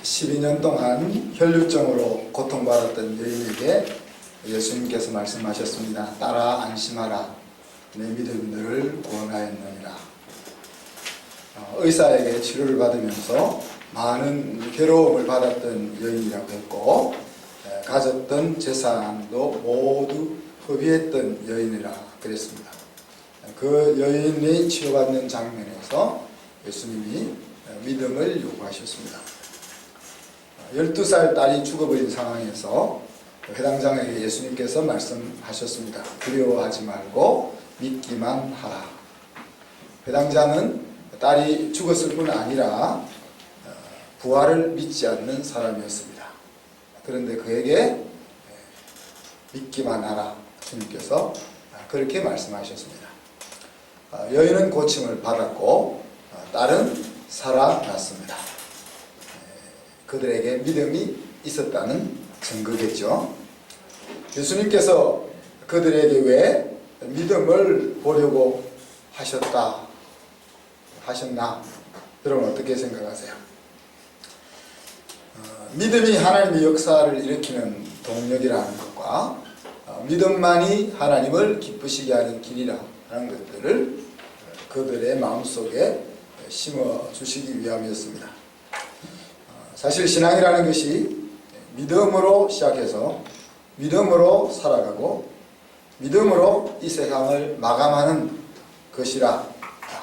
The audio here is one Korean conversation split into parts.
12년 동안 혈류증으로 고통받았던 여인에게 예수님께서 말씀하셨습니다. 따라 안심하라. 내 믿음들을 구원하였느니라. 의사에게 치료를 받으면서 많은 괴로움을 받았던 여인이라고 했고, 가졌던 재산도 모두 허비했던 여인이라 그랬습니다. 그 여인이 치료받는 장면에서 예수님이 믿음을 요구하셨습니다. 12살 딸이 죽어버린 상황에서 회당장에게 예수님께서 말씀하셨습니다. 두려워하지 말고 믿기만 하라. 회당장은 딸이 죽었을 뿐 아니라 부활을 믿지 않는 사람이었습니다. 그런데 그에게 믿기만 하라. 주님께서 그렇게 말씀하셨습니다. 여인은 고침을 받았고 딸은 살아났습니다. 그들에게 믿음이 있었다는 증거겠죠. 예수님께서 그들에게 왜 믿음을 보려고 하셨나? 여러분 어떻게 생각하세요? 믿음이 하나님의 역사를 일으키는 동력이라는 것과 믿음만이 하나님을 기쁘시게 하는 길이라는 것들을 그들의 마음속에 심어주시기 위함이었습니다. 사실 신앙이라는 것이 믿음으로 시작해서 믿음으로 살아가고 믿음으로 이 세상을 마감하는 것이라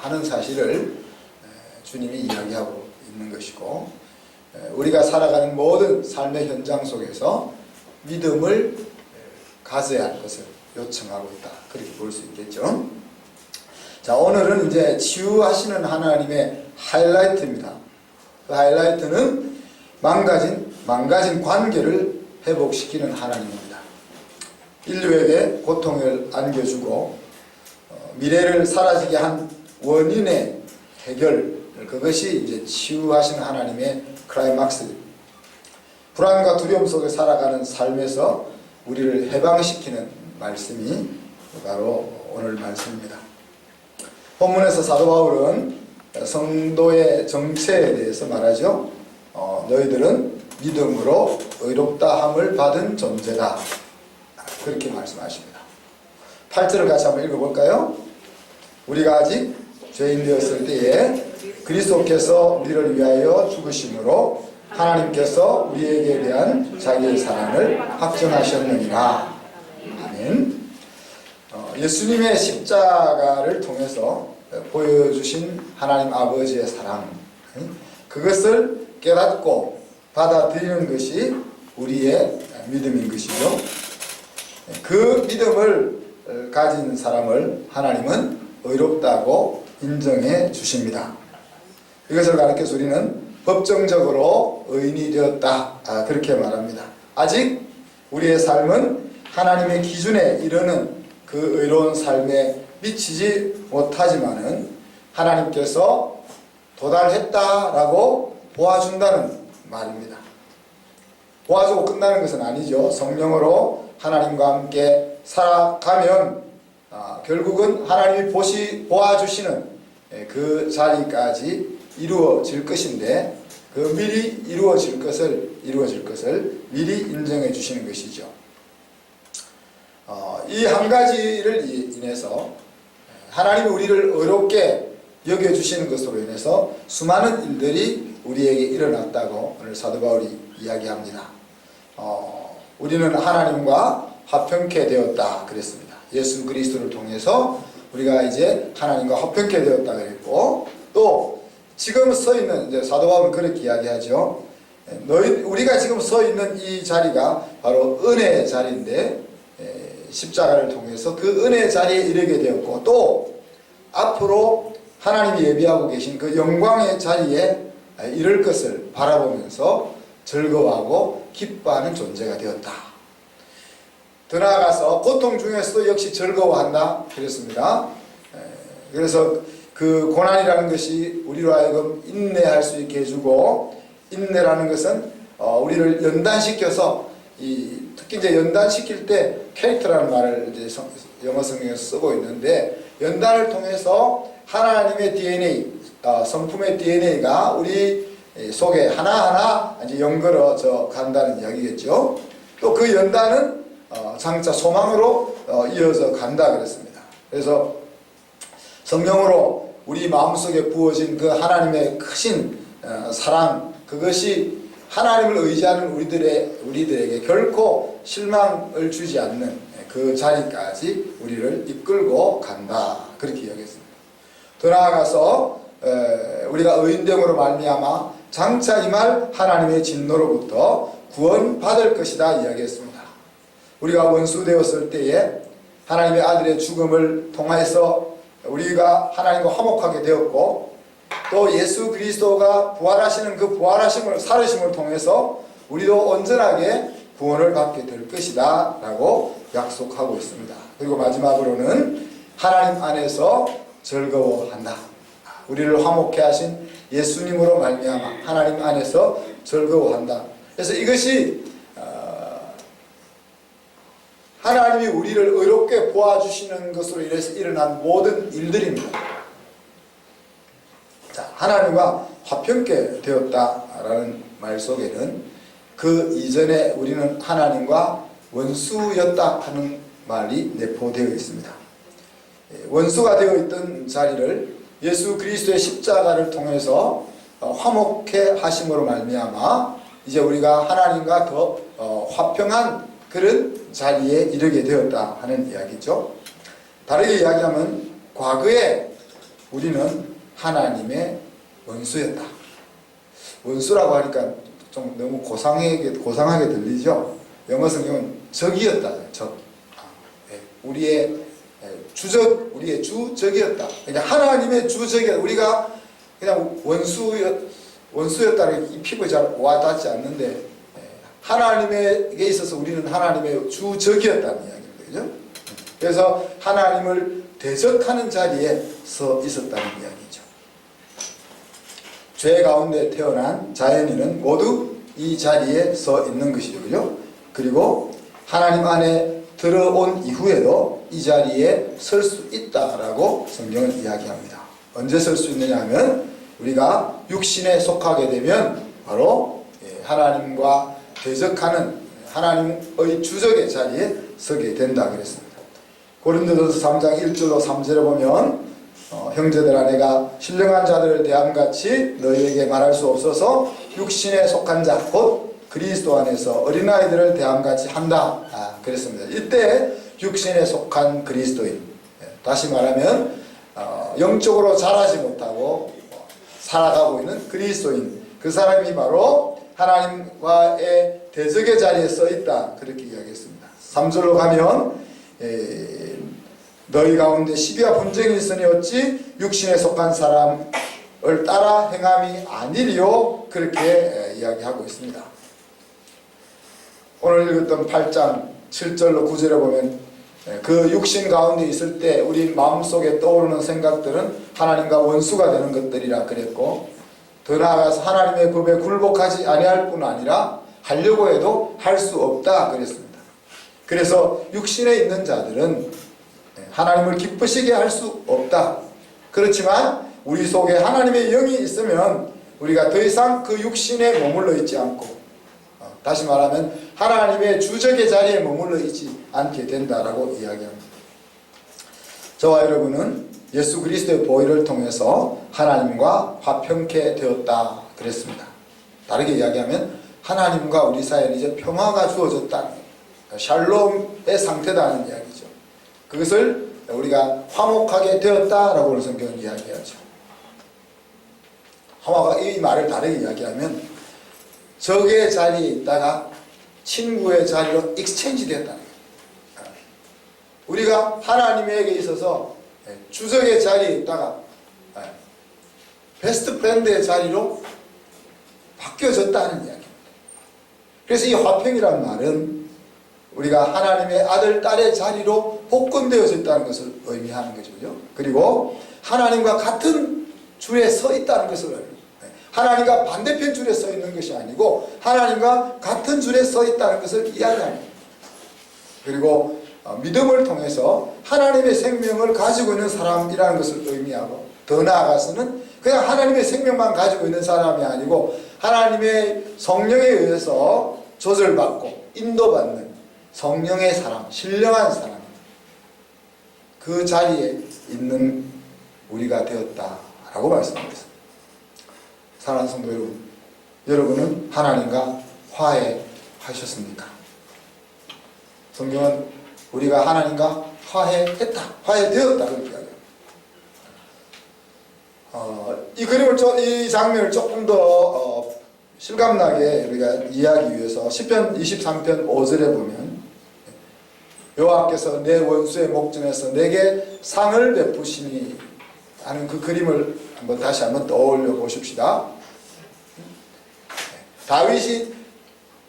하는 사실을 주님이 이야기하고 있는 것이고, 우리가 살아가는 모든 삶의 현장 속에서 믿음을 가져야 할 것을 요청하고 있다. 그렇게 볼 수 있겠죠. 자, 오늘은 이제 치유하시는 하나님의 하이라이트입니다. 그 하이라이트는 망가진 관계를 회복시키는 하나님입니다. 인류에게 고통을 안겨주고 미래를 사라지게 한 원인의 해결, 그것이 이제 치유하시는 하나님의 클라이막스. 불안과 두려움 속에 살아가는 삶에서 우리를 해방시키는 말씀이 바로 오늘 말씀입니다. 본문에서 사도 바울은 성도의 정체에 대해서 말하죠. 너희들은 믿음으로 의롭다함을 받은 존재다. 그렇게 말씀하십니다. 8절을 같이 한번 읽어볼까요? 우리가 아직 죄인 되었을 때에 그리스도께서 우리를 위하여 죽으심으로 하나님께서 우리에게 대한 자기의 사랑을 확증하셨느니라. 아멘. 예수님의 십자가를 통해서 보여주신 하나님 아버지의 사랑, 그것을 깨닫고 받아들이는 것이 우리의 믿음인 것이죠. 그 믿음을 가진 사람을 하나님은 의롭다고 인정해 주십니다. 이것을 가르쳐서 우리는 법정적으로 의인이 되었다, 그렇게 말합니다. 아직 우리의 삶은 하나님의 기준에 이르는 그 의로운 삶에 미치지 못하지만은 하나님께서 도달했다라고 보아준다는 말입니다. 보아주고 끝나는 것은 아니죠. 성령으로 하나님과 함께 살아가면 결국은 하나님이 보아주시는 그 자리까지 이루어질 것인데, 그 미리 이루어질 것을 미리 인정해 주시는 것이죠. 이 한 가지를 인해서 하나님이 우리를 의롭게 여겨주시는 것으로 인해서 수많은 일들이 우리에게 일어났다고 오늘 사도 바울이 이야기합니다. 우리는 하나님과 화평케 되었다 그랬습니다. 예수 그리스도를 통해서 우리가 이제 하나님과 화평케 되었다 그랬고, 또 지금 서 있는, 이제 사도 바울은 그렇게 이야기하죠. 우리가 지금 서 있는 이 자리가 바로 은혜의 자리인데, 십자가를 통해서 그 은혜의 자리에 이르게 되었고, 또 앞으로 하나님이 예비하고 계신 그 영광의 자리에 이를 것을 바라보면서 즐거워하고 기뻐하는 존재가 되었다. 더 나아가서 고통 중에서도 역시 즐거워한다 그랬습니다. 그래서 그 고난이라는 것이 우리로 하여금 인내할 수 있게 해주고, 인내라는 것은 우리를 연단시켜서, 특히 이제 연단시킬 때 캐릭터라는 말을 이제 영어 성경에서 쓰고 있는데, 연단을 통해서 하나님의 DNA, 성품의 DNA가 우리 속에 하나하나 이제 연걸어져 간다는 이야기겠죠. 또 그 연단은 장차 소망으로 이어져 간다 그랬습니다. 그래서 성령으로 우리 마음속에 부어진 그 하나님의 크신 사랑, 그것이 하나님을 의지하는 우리들에게 결코 실망을 주지 않는 그 자리까지 우리를 이끌고 간다, 그렇게 이야기했습니다. 더 나아가서 우리가 의인됨으로 말미암아 장차 임할 하나님의 진노로부터 구원받을 것이다 이야기했습니다. 우리가 원수 되었을 때에 하나님의 아들의 죽음을 통해서 우리가 하나님과 화목하게 되었고, 또 예수 그리스도가 부활하시는 그 부활하심을 살으심을 통해서 우리도 온전하게 구원을 받게 될 것이다 라고 약속하고 있습니다. 그리고 마지막으로는 하나님 안에서 즐거워한다. 우리를 화목케 하신 예수님으로 말미암아 하나님 안에서 즐거워한다. 그래서 이것이 하나님이 우리를 의롭게 보아주시는 것으로 인해서 일어난 모든 일들입니다. 자, 하나님과 화평케 되었다라는 말 속에는 그 이전에 우리는 하나님과 원수였다 하는 말이 내포되어 있습니다. 원수가 되어 있던 자리를 예수 그리스도의 십자가를 통해서 화목케 하심으로 말미암아 이제 우리가 하나님과 더 화평한 그런 자리에 이르게 되었다 하는 이야기죠. 다르게 이야기하면 과거에 우리는 하나님의 원수였다. 원수라고 하니까 좀 너무 고상하게 들리죠. 영어 성경은 적이었다. 적. 우리의 주적, 우리의 주적이었다. 그러니까 하나님의 주적이었다. 우리가 그냥 원수였다는 이 피부에 잘 와닿지 않는데, 하나님에게 있어서 우리는 하나님의 주적이었다는 이야기입니다. 그죠? 그래서 하나님을 대적하는 자리에 서 있었다는 이야기죠. 죄 가운데 태어난 자연인은 모두 이 자리에 서 있는 것이죠. 그죠? 그리고 하나님 안에 들어온 이후에도 이 자리에 설 수 있다라고 성경은 이야기합니다. 언제 설 수 있느냐 하면 우리가 육신에 속하게 되면 바로 하나님과 대적하는 하나님의 주적의 자리에 서게 된다 그랬습니다. 고린도전서 3장 1절로 3절에 보면 형제들아, 내가 신령한 자들을 대함같이 너희에게 말할 수 없어서 육신에 속한 자 곧 그리스도 안에서 어린아이들을 대함같이 한다 그랬습니다. 이때 육신에 속한 그리스도인, 다시 말하면 영적으로 자라지 못하고 살아가고 있는 그리스도인, 그 사람이 바로 하나님과의 대적의 자리에 서 있다, 그렇게 이야기했습니다. 3절로 가면 너희 가운데 시비와 분쟁이 있으니 어찌 육신에 속한 사람을 따라 행함이 아니리요, 그렇게 이야기하고 있습니다. 오늘 읽었던 8장 7절로 9절에 보면 그 육신 가운데 있을 때 우리 마음속에 떠오르는 생각들은 하나님과 원수가 되는 것들이라 그랬고, 더 나아가서 하나님의 법에 굴복하지 아니할 뿐 아니라 하려고 해도 할 수 없다 그랬습니다. 그래서 육신에 있는 자들은 하나님을 기쁘시게 할 수 없다. 그렇지만 우리 속에 하나님의 영이 있으면 우리가 더 이상 그 육신에 머물러 있지 않고, 다시 말하면 하나님의 주적의 자리에 머물러 있지 않게 된다라고 이야기합니다. 저와 여러분은 예수 그리스도의 보혈을 통해서 하나님과 화평케 되었다 그랬습니다. 다르게 이야기하면 하나님과 우리 사이에 이제 평화가 주어졌다, 샬롬의 상태다는 이야기죠. 그것을 우리가 화목하게 되었다라고 성경은 이야기하죠. 화목가 이 말을 다르게 이야기하면 적의 자리에 있다가 친구의 자리로 익스체인지 되었다는 거예요. 우리가 하나님에게 있어서 주적의 자리에 있다가 베스트 프렌드의 자리로 바뀌어졌다는 이야기입니다. 그래서 이 화평이라는 말은 우리가 하나님의 아들, 딸의 자리로 복권되어져 있다는 것을 의미하는 거죠. 그리고 하나님과 같은 줄에 서 있다는 것을 의미합니다. 하나님과 반대편 줄에 서 있는 것이 아니고 하나님과 같은 줄에 서 있다는 것을 이야기합니다. 그리고 믿음을 통해서 하나님의 생명을 가지고 있는 사람이라는 것을 의미하고, 더 나아가서는 그냥 하나님의 생명만 가지고 있는 사람이 아니고 하나님의 성령에 의해서 조절받고 인도받는 성령의 사람, 신령한 사람, 그 자리에 있는 우리가 되었다라고 말씀하셨습니다. 사랑하는 성도 여러분, 여러분은 하나님과 화해하셨습니까? 성경은 우리가 하나님과 화해했다, 화해되었다 그렇게 이야기합니다. 이 그림을 이 장면을 조금 더 실감나게 우리가 이해하기 위해서 시편 23편 5절에 보면 여호와께서 내 원수의 목전에서 내게 상을 베푸시니 하는 그 그림을 다시 한번 떠올려 보십시다. 다윗이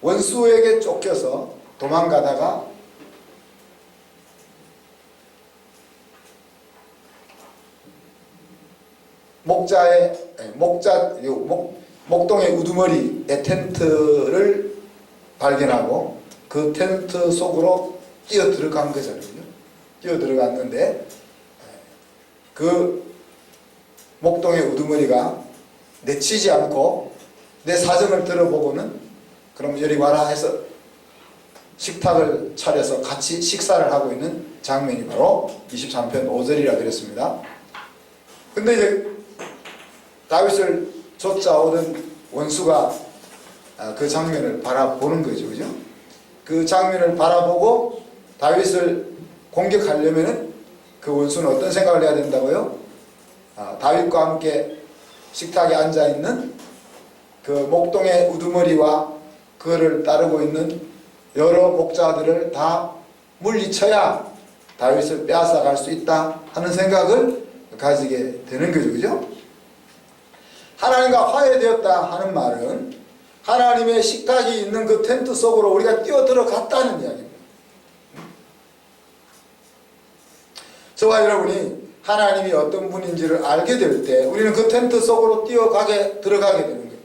원수에게 쫓겨서 도망가다가 목동의 우두머리의 텐트를 발견하고 그 텐트 속으로 뛰어 들어간 거잖아요. 뛰어 들어갔는데 그 목동의 우두머리가 내치지 않고 내 사정을 들어보고는 그럼 이리 와라 해서 식탁을 차려서 같이 식사를 하고 있는 장면이 바로 23편 5절이라 그랬습니다. 근데 이제 다윗을 쫓아오던 원수가 그 장면을 바라보는 거죠. 그죠? 그 장면을 바라보고 다윗을 공격하려면은 그 원수는 어떤 생각을 해야 된다고요? 다윗과 함께 식탁에 앉아있는 그 목동의 우두머리와 그를 따르고 있는 여러 목자들을 다 물리쳐야 다윗을 빼앗아 갈 수 있다 하는 생각을 가지게 되는 거죠. 그죠? 하나님과 화해되었다 하는 말은 하나님의 식탁이 있는 그 텐트 속으로 우리가 뛰어 들어갔다는 이야기입니다. 저와 여러분이 하나님이 어떤 분인지를 알게 될 때 우리는 그 텐트 속으로 들어가게 되는 거예요.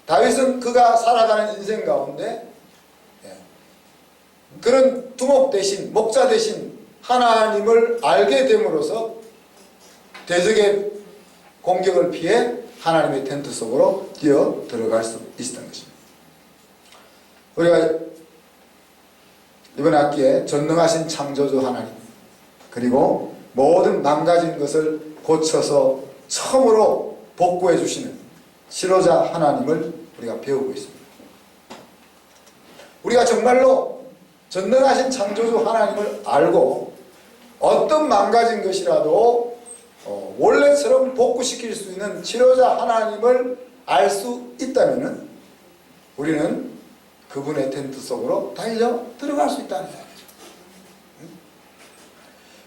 다윗은 그가 살아가는 인생 가운데 그런 두목 대신, 목자 대신 하나님을 알게 됨으로써 대적의 공격을 피해 하나님의 텐트 속으로 뛰어 들어갈 수 있었던 것입니다. 우리가 이번 학기에 전능하신 창조주 하나님, 그리고 모든 망가진 것을 고쳐서 처음으로 복구해 주시는 치료자 하나님을 우리가 배우고 있습니다. 우리가 정말로 전능하신 창조주 하나님을 알고 어떤 망가진 것이라도 원래처럼 복구시킬 수 있는 치료자 하나님을 알 수 있다면 우리는 그분의 텐트 속으로 달려 들어갈 수 있다는 이야기죠.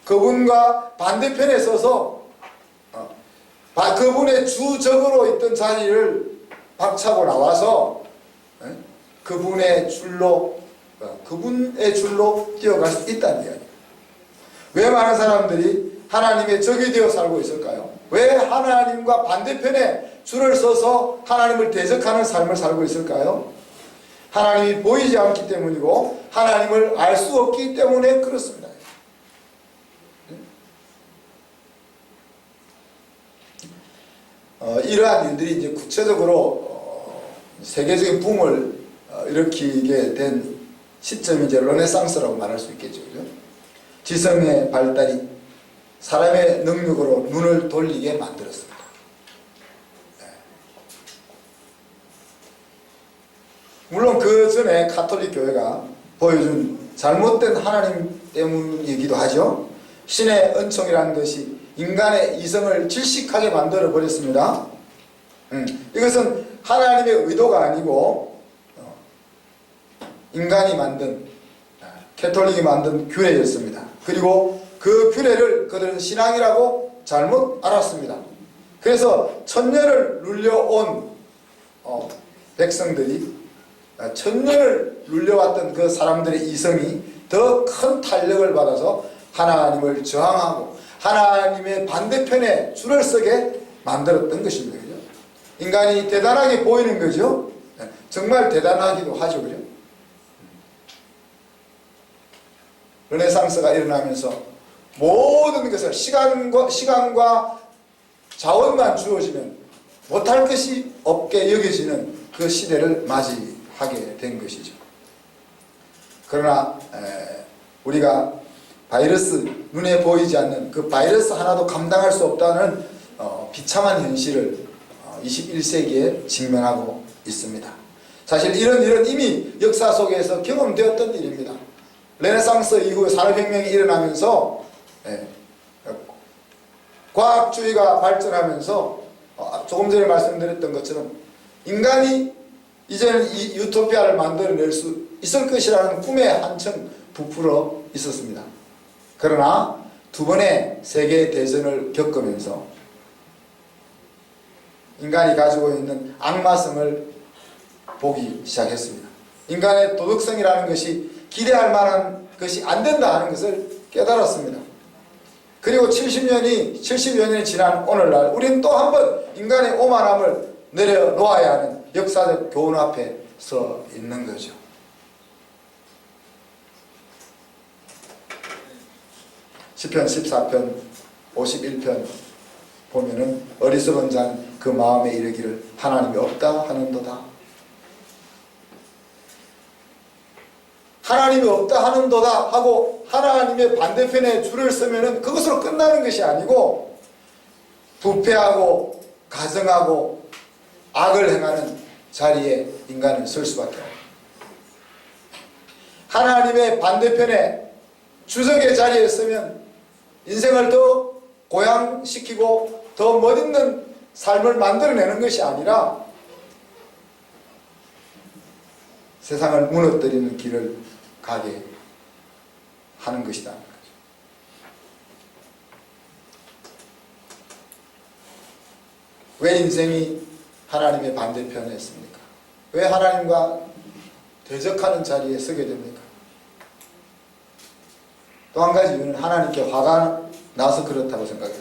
그분과 반대편에 서서 그분의 주적으로 있던 자리를 박차고 나와서 그분의 줄로 뛰어갈 수 있다는 이야기예요. 왜 많은 사람들이 하나님의 적이 되어 살고 있을까요? 왜 하나님과 반대편에 줄을 서서 하나님을 대적하는 삶을 살고 있을까요? 하나님이 보이지 않기 때문이고 하나님을 알 수 없기 때문에 그렇습니다. 이러한 일들이 이제 구체적으로 세계적인 붐을 일으키게 된 시점이 이제 르네상스라고 말할 수 있겠죠. 그죠? 지성의 발달이 사람의 능력으로 눈을 돌리게 만들었습니다. 물론 그 전에 가톨릭 교회가 보여준 잘못된 하나님 때문이기도 하죠. 신의 은총이라는 것이 인간의 이성을 질식하게 만들어 버렸습니다. 이것은 하나님의 의도가 아니고 인간이 만든, 캐톨릭이 만든 규례였습니다. 그리고 그 규례를 그들은 신앙이라고 잘못 알았습니다. 그래서 천년을 눌려온 백성들이, 천년을 눌려왔던 그 사람들의 이성이 더 큰 탄력을 받아서 하나님을 저항하고 하나님의 반대편에 줄을 서게 만들었던 것입니다. 그죠? 인간이 대단하게 보이는 거죠. 정말 대단하기도 하죠. 그죠? 르네상스가 일어나면서 모든 것을 시간과 자원만 주어지면 못할 것이 없게 여겨지는 그 시대를 맞이하게 된 것이죠. 그러나 우리가 바이러스, 눈에 보이지 않는 그 바이러스 하나도 감당할 수 없다는 비참한 현실을 21세기에 직면하고 있습니다. 사실 이런 일은 이미 역사 속에서 경험되었던 일입니다. 르네상스 이후에 산업혁명이 일어나면서 과학주의가 발전하면서 조금 전에 말씀드렸던 것처럼 인간이 이제는 이 유토피아를 만들어낼 수 있을 것이라는 꿈에 한층 부풀어 있었습니다. 그러나 두 번의 세계대전을 겪으면서 인간이 가지고 있는 악마성을 보기 시작했습니다. 인간의 도덕성이라는 것이 기대할 만한 것이 안 된다 하는 것을 깨달았습니다. 그리고 70여 년이 지난 오늘날 우리는 또 한 번 인간의 오만함을 내려놓아야 하는 역사적 교훈 앞에 서 있는 거죠. 시편 14편 51편 보면은 어리석은 자는 그 마음에 이르기를 하나님이 없다 하는도다. 하나님이 없다 하는도다 하고 하나님의 반대편에 줄을 서면은 그것으로 끝나는 것이 아니고 부패하고 가증하고 악을 행하는 자리에 인간은 설 수밖에 없습니다. 하나님의 반대편에 주석의 자리에 서면 인생을 더 고양시키고 더 멋있는 삶을 만들어내는 것이 아니라 세상을 무너뜨리는 길을 가게 하는 것이다. 왜 인생이 하나님의 반대편에 있습니까? 왜 하나님과 대적하는 자리에 서게 됩니까? 또 한 가지 이유는 하나님께 화가 나서 그렇다고 생각해요.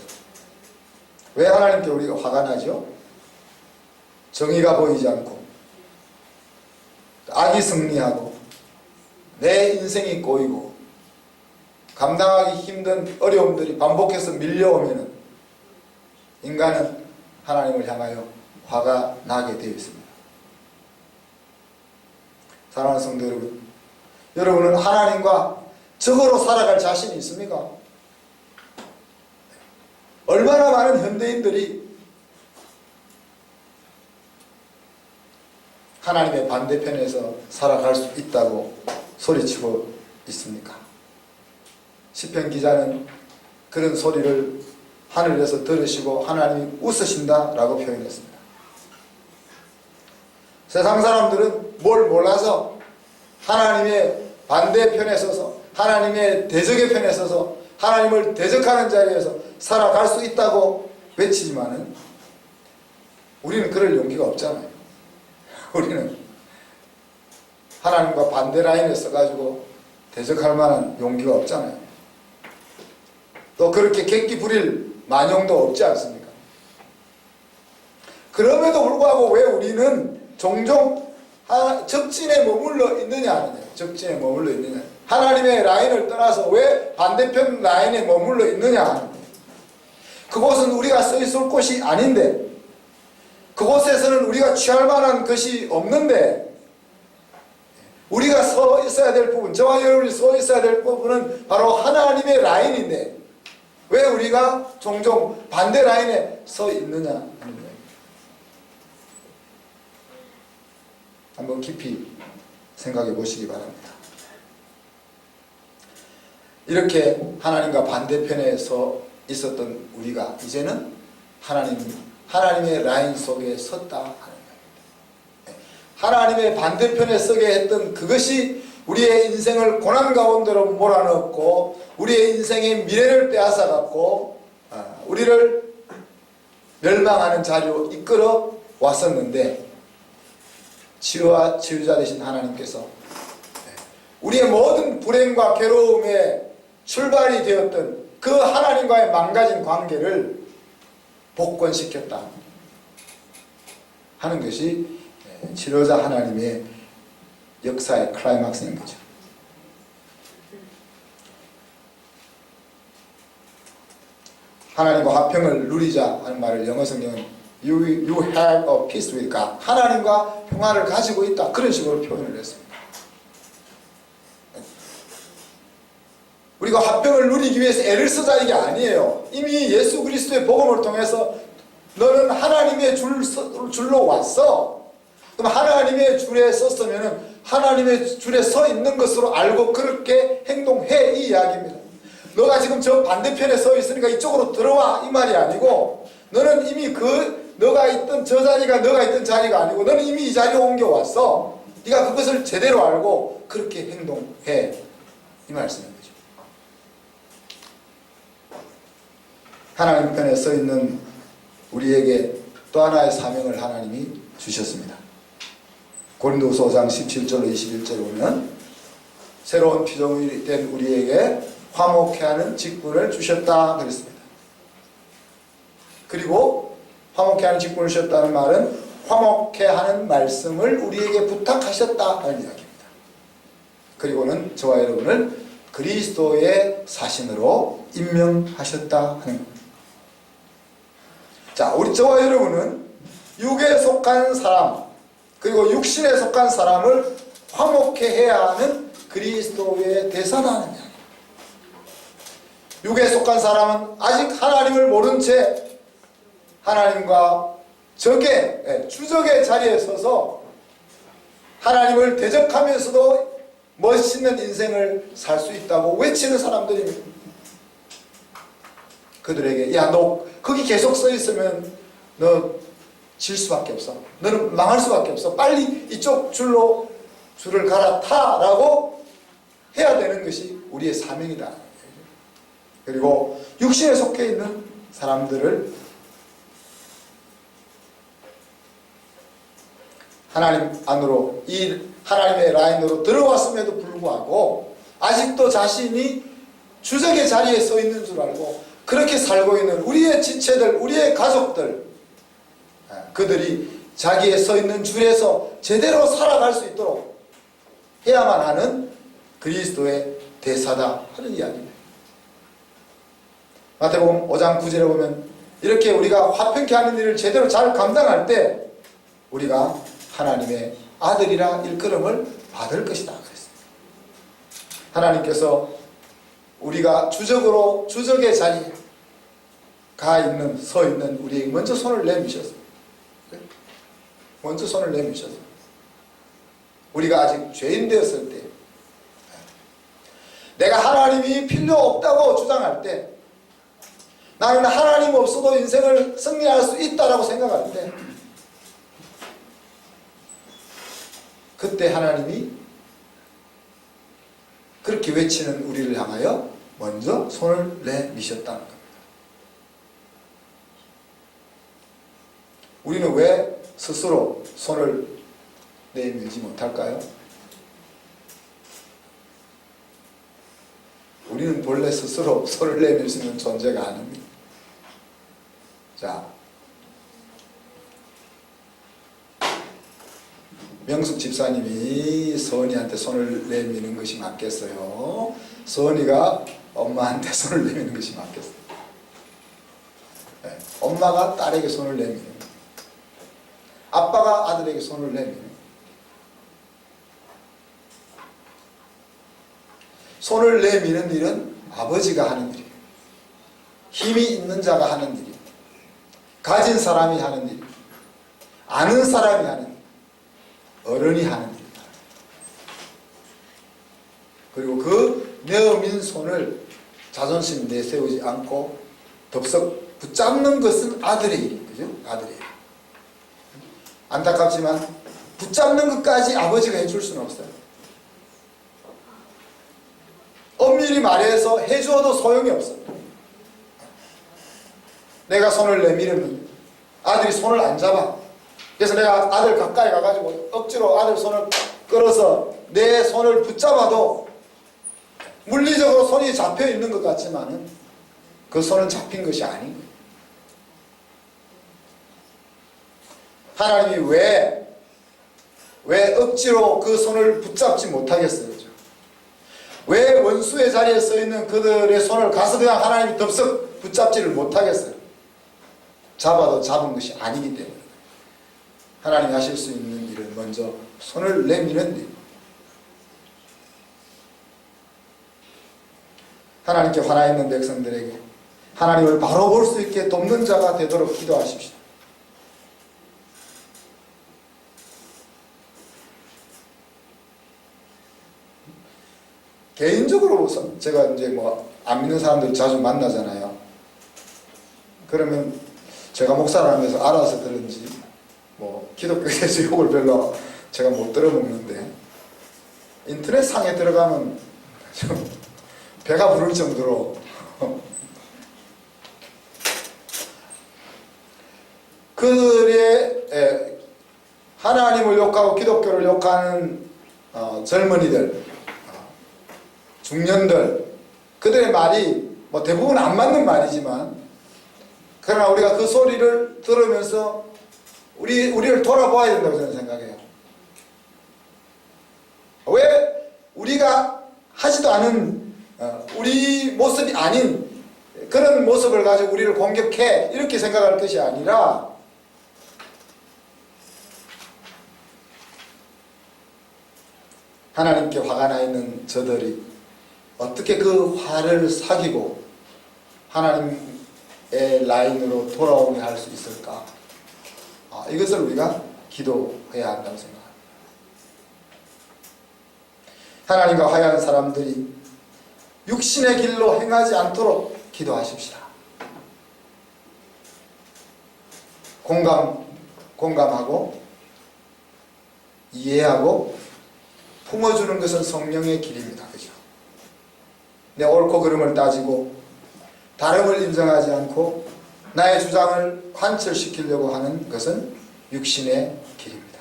왜 하나님께 우리가 화가 나죠? 정의가 보이지 않고 악이 승리하고 내 인생이 꼬이고 감당하기 힘든 어려움들이 반복해서 밀려오면 인간은 하나님을 향하여 화가 나게 되어 있습니다. 사랑하는 성도 여러분, 여러분은 하나님과 적으로 살아갈 자신이 있습니까? 얼마나 많은 현대인들이 하나님의 반대편에서 살아갈 수 있다고 소리치고 있습니까? 시편 기자는 그런 소리를 하늘에서 들으시고 하나님이 웃으신다라고 표현했습니다. 세상 사람들은 뭘 몰라서 하나님의 반대편에 서서 하나님의 대적의 편에 서서 하나님을 대적하는 자리에서 살아갈 수 있다고 외치지만은 우리는 그럴 용기가 없잖아요. 우리는 하나님과 반대 라인에 서가지고 대적할 만한 용기가 없잖아요. 또 그렇게 객기 부릴 만용도 없지 않습니까? 그럼에도 불구하고 왜 우리는 종종 적진에 머물러 있느냐 하느냐. 적진에 머물러 있느냐. 하나님의 라인을 떠나서 왜 반대편 라인에 머물러 있느냐 하는 거예요. 그곳은 우리가 서 있을 곳이 아닌데, 그곳에서는 우리가 취할 만한 것이 없는데, 우리가 서 있어야 될 부분, 저와 여러분이 서 있어야 될 부분은 바로 하나님의 라인인데 왜 우리가 종종 반대 라인에 서 있느냐 하는 거예요. 한번 깊이 생각해 보시기 바랍니다. 이렇게 하나님과 반대편에 서 있었던 우리가 이제는 하나님의 라인 속에 섰다 하는 거예요. 하나님의 반대편에 서게 했던 그것이 우리의 인생을 고난 가운데로 몰아넣고 우리의 인생의 미래를 빼앗아갖고 우리를 멸망하는 자리로 이끌어 왔었는데, 치유와 치유자 되신 하나님께서 우리의 모든 불행과 괴로움의 출발이 되었던 그 하나님과의 망가진 관계를 복권시켰다 하는 것이 치료자 하나님의 역사의 클라이막스인 거죠. 하나님과 화평을 누리자 하는 말을 영어 성경은 you have a peace with God. 하나님과 평화를 가지고 있다. 그런 식으로 표현을 했습니다. 우리가 화평을 누리기 위해서 애를 쓰자 이게 아니에요. 이미 예수 그리스도의 복음을 통해서 너는 하나님의 줄로 왔어. 그럼 하나님의 줄에 섰으면 하나님의 줄에 서 있는 것으로 알고 그렇게 행동해 이 이야기입니다. 너가 지금 저 반대편에 서 있으니까 이쪽으로 들어와 이 말이 아니고 너는 이미 너가 있던 저 자리가 너가 있던 자리가 아니고 너는 이미 이 자리에 옮겨왔어. 네가 그것을 제대로 알고 그렇게 행동해 이 말씀입니다. 하나님 편에 서 있는 우리에게 또 하나의 사명을 하나님이 주셨습니다. 고린도후서 5장 17절로 21절에 보면 새로운 피조물이 된 우리에게 화목해 하는 직분을 주셨다 그랬습니다. 그리고 화목해 하는 직분을 주셨다는 말은 화목해 하는 말씀을 우리에게 부탁하셨다 하는 이야기입니다. 그리고는 저와 여러분을 그리스도의 사신으로 임명하셨다 하는 겁니다. 자, 저와 여러분은 육에 속한 사람 그리고 육신에 속한 사람을 화목해 해야 하는 그리스도의 대사다 하는 이야기. 육에 속한 사람은 아직 하나님을 모른 채 하나님과 주적의 자리에 서서 하나님을 대적하면서도 멋있는 인생을 살 수 있다고 외치는 사람들입니다. 그들에게 야, 너 거기 계속 서 있으면 너 질 수밖에 없어. 너는 망할 수밖에 없어. 빨리 이쪽 줄을 갈아타라고 해야 되는 것이 우리의 사명이다. 그리고 육신에 속해 있는 사람들을 하나님 안으로 이 하나님의 라인으로 들어왔음에도 불구하고 아직도 자신이 주적의 자리에 서 있는 줄 알고 그렇게 살고 있는 우리의 지체들, 우리의 가족들, 그들이 자기의 서 있는 줄에서 제대로 살아갈 수 있도록 해야만 하는 그리스도의 대사다 하는 이야기입니다. 마태복음 5장 9절에 보면 이렇게 우리가 화평케 하는 일을 제대로 잘 감당할 때 우리가 하나님의 아들이라 일컬음을 받을 것이다 그랬습니다. 하나님께서 우리가 주적의 자리에 서 있는 우리에게 먼저 손을 내미셨습니다. 먼저 손을 내미셨습니다. 우리가 아직 죄인 되었을 때, 내가 하나님이 필요 없다고 주장할 때, 나는 하나님 없어도 인생을 승리할 수 있다라고 생각할 때, 그때 하나님이 그렇게 외치는 우리를 향하여 먼저 손을 내미셨다는 겁니다. 우리는 왜 스스로 손을 내밀지 못할까요? 우리는 본래 스스로 손을 내밀 수 있는 존재가 아닙니다. 자, 명숙 집사님이 서은이한테 손을 내미는 것이 맞겠어요? 서은이가 엄마한테 손을 내미는 것이 맞겠어요? 네, 엄마가 딸에게 손을 내미는, 아빠가 아들에게 손을 내미는, 손을 내미는 일은 아버지가 하는 일이에요. 힘이 있는 자가 하는 일이에요. 가진 사람이 하는 일이에요. 아는 사람이 하는 일이에요. 어른이 하는 일이다. 그리고 그 내어민 손을 자존심 내세우지 않고 덥석 붙잡는 것은 아들의 일이에요. 그죠? 아들의 일. 안타깝지만 붙잡는 것까지 아버지가 해줄 수는 없어요. 엄밀히 말해서 해주어도 소용이 없어요. 내가 손을 내밀으면 아들이 손을 안 잡아. 그래서 내가 아들 가까이 가가지고 억지로 아들 손을 끌어서 내 손을 붙잡아도 물리적으로 손이 잡혀 있는 것 같지만은 그 손은 잡힌 것이 아닌 거예요. 하나님이 왜 억지로 그 손을 붙잡지 못하겠어요? 왜 원수의 자리에 서 있는 그들의 손을 가서 그냥 하나님이 덥석 붙잡지를 못하겠어요. 잡아도 잡은 것이 아니기 때문에. 하나님이 하실 수 있는 일은 먼저 손을 내미는 일. 하나님께 화나 있는 백성들에게 하나님을 바로 볼 수 있게 돕는 자가 되도록 기도하십시오. 개인적으로 제가 이제 안 믿는 사람들 자주 만나잖아요. 그러면 제가 목사를 하면서 알아서 그런지 기독교에서 욕을 별로 제가 못 들어먹는데 인터넷 상에 들어가면 좀 배가 부를 정도로 그들의 하나님을 욕하고 기독교를 욕하는 젊은이들, 중년들, 그들의 말이 대부분 안 맞는 말이지만, 그러나 우리가 그 소리를 들으면서 우리를 돌아봐야 된다고 저는 생각해요. 왜 우리가 하지도 않은 우리 모습이 아닌 그런 모습을 가지고 우리를 공격해 이렇게 생각할 것이 아니라, 하나님께 화가 나 있는 저들이 어떻게 그 화를 사귀고 하나님의 라인으로 돌아오게 할 수 있을까? 이것을 우리가 기도해야 한다고 생각합니다. 하나님과 화해한 사람들이 육신의 길로 행하지 않도록 기도하십시다. 공감하고 이해하고 품어주는 것은 성령의 길입니다. 그죠? 내 옳고 그름을 따지고 다름을 인정하지 않고 나의 주장을 관철시키려고 하는 것은 육신의 길입니다.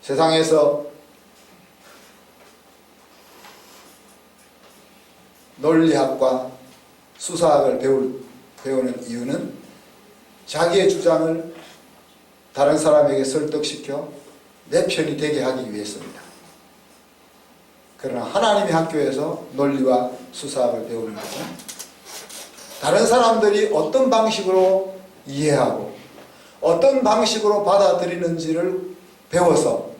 세상에서 논리학과 수사학을 배우는 이유는 자기의 주장을 다른 사람에게 설득시켜 내 편이 되게 하기 위해서입니다. 그러나 하나님의 학교에서 논리와 수사학을 배우는 것은 다른 사람들이 어떤 방식으로 이해하고 어떤 방식으로 받아들이는지를 배워서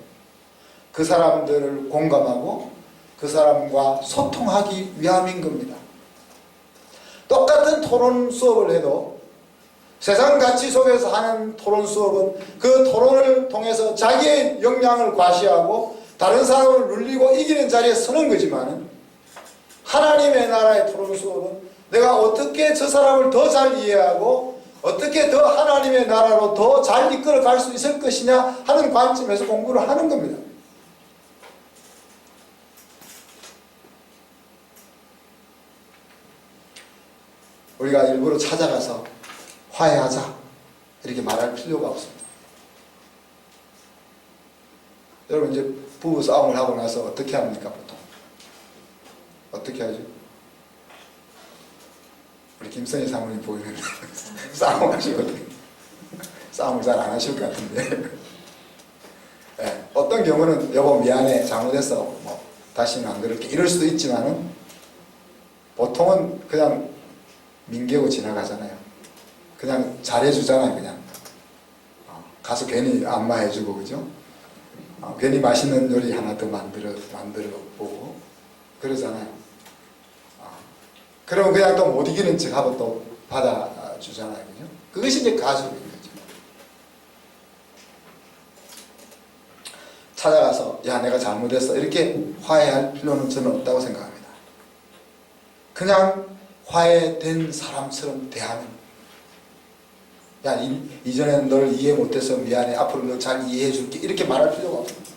그 사람들을 공감하고 그 사람과 소통하기 위함인 겁니다. 똑같은 토론 수업을 해도 세상 가치 속에서 하는 토론 수업은 그 토론을 통해서 자기의 역량을 과시하고 다른 사람을 눌리고 이기는 자리에 서는 거지만, 하나님의 나라의 토론 수업은 내가 어떻게 저 사람을 더 잘 이해하고 어떻게 더 하나님의 나라로 더 잘 이끌어 갈 수 있을 것이냐 하는 관점에서 공부를 하는 겁니다. 우리가 일부러 찾아가서 화해하자 이렇게 말할 필요가 없습니다. 여러분, 이제 부부 싸움을 하고 나서 어떻게 합니까? 보통 어떻게 하죠? 우리 김선희 사모님 보이는데 싸움을 하시거든요. 싸움을 잘 안 하실 것 같은데 네, 어떤 경우는 여보 미안해 잘못했어 다시는 안 그럴게 이럴 수도 있지만은 보통은 그냥 민개고 지나가잖아요. 그냥 잘해주잖아요. 그냥 가서 괜히 안마해주고, 그죠? 괜히 맛있는 요리 하나 더 만들어 보고 그러잖아요. 그러면 그냥 또 못 이기는 척하고 또 받아주잖아요. 그죠? 그것이 이제 가족인 거죠. 찾아가서 야 내가 잘못했어 이렇게 화해할 필요는 저는 없다고 생각합니다. 그냥 화해된 사람처럼 대하는, 야 이전에는 너를 이해 못해서 미안해 앞으로 너 잘 이해해 줄게 이렇게 말할 필요가 없습니다.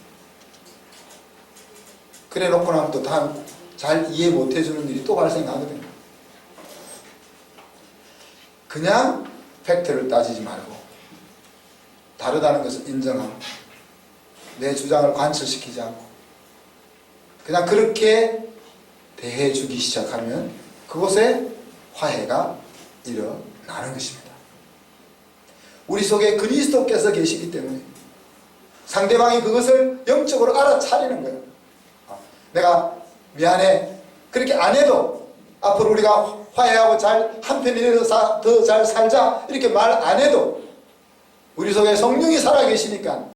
그래 놓고 나면 또 다음 잘 이해 못해 주는 일이 또 발생하거든요. 그냥 팩트를 따지지 말고 다르다는 것을 인정하고 내 주장을 관철시키지 않고 그냥 그렇게 대해주기 시작하면 그곳에 화해가 일어나는 것입니다. 우리 속에 그리스도께서 계시기 때문에 상대방이 그것을 영적으로 알아차리는 거예요. 내가 미안해 그렇게 안 해도 앞으로 우리가 화해하고 잘 한편이라도 더 잘 살자 이렇게 말 안 해도 우리 속에 성령이 살아계시니까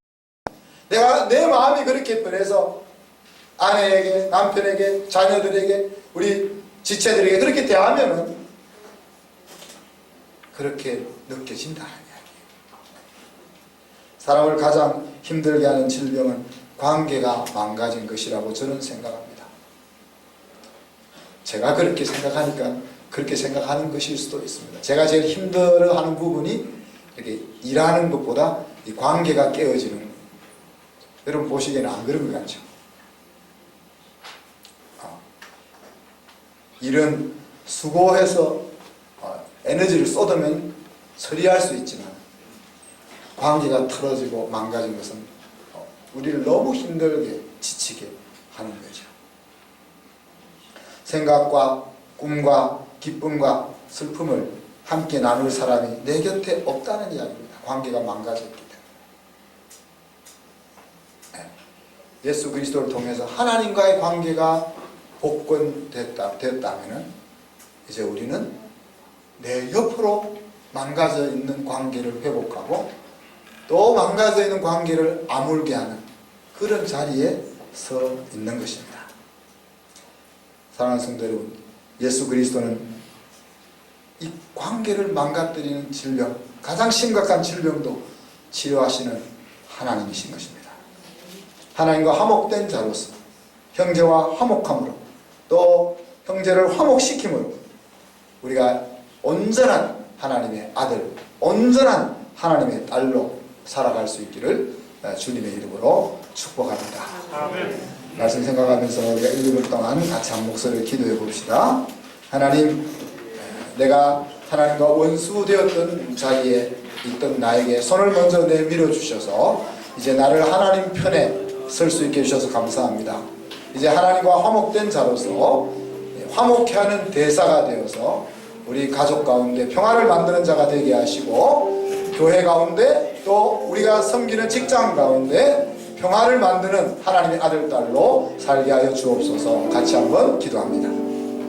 내가 내 마음이 그렇게 변해서 아내에게, 남편에게, 자녀들에게, 우리 지체들에게 그렇게 대하면은 그렇게 느껴진다는 이야기예요. 사람을 가장 힘들게 하는 질병은 관계가 망가진 것이라고 저는 생각합니다. 제가 그렇게 생각하니까 그렇게 생각하는 것일 수도 있습니다. 제가 제일 힘들어하는 부분이 이렇게 일하는 것보다 이 관계가 깨어지는 거예요. 여러분 보시기에는 안 그런 것 같죠? 일은 수고해서 에너지를 쏟으면 처리할 수 있지만 관계가 틀어지고 망가진 것은 우리를 너무 힘들게 지치게 하는 거죠. 생각과 꿈과 기쁨과 슬픔을 함께 나눌 사람이 내 곁에 없다는 이야기입니다. 관계가 망가졌기 때문에. 예수 그리스도를 통해서 하나님과의 관계가 복권됐다면 이제 우리는 내 옆으로 망가져 있는 관계를 회복하고 또 망가져 있는 관계를 아물게 하는 그런 자리에 서 있는 것입니다. 사랑하는 성도 여러분, 예수 그리스도는 이 관계를 망가뜨리는 질병, 가장 심각한 질병도 치료하시는 하나님이신 것입니다. 하나님과 화목된 자로서 형제와 화목함으로 또 형제를 화목시킴으로 우리가 온전한 하나님의 아들, 온전한 하나님의 딸로 살아갈 수 있기를 주님의 이름으로 축복합니다. 아멘. 말씀 생각하면서 우리가 1분 동안 같이 한 목소리를 기도해 봅시다. 하나님, 내가 하나님과 원수 되었던 자리에 있던 나에게 손을 먼저 내밀어 주셔서 이제 나를 하나님 편에 설 수 있게 해주셔서 감사합니다. 이제 하나님과 화목된 자로서 화목해 하는 대사가 되어서 우리 가족 가운데 평화를 만드는 자가 되게 하시고 교회 가운데 또 우리가 섬기는 직장 가운데 평화를 만드는 하나님의 아들, 딸로 살게 하여 주옵소서. 같이 한번 기도합니다.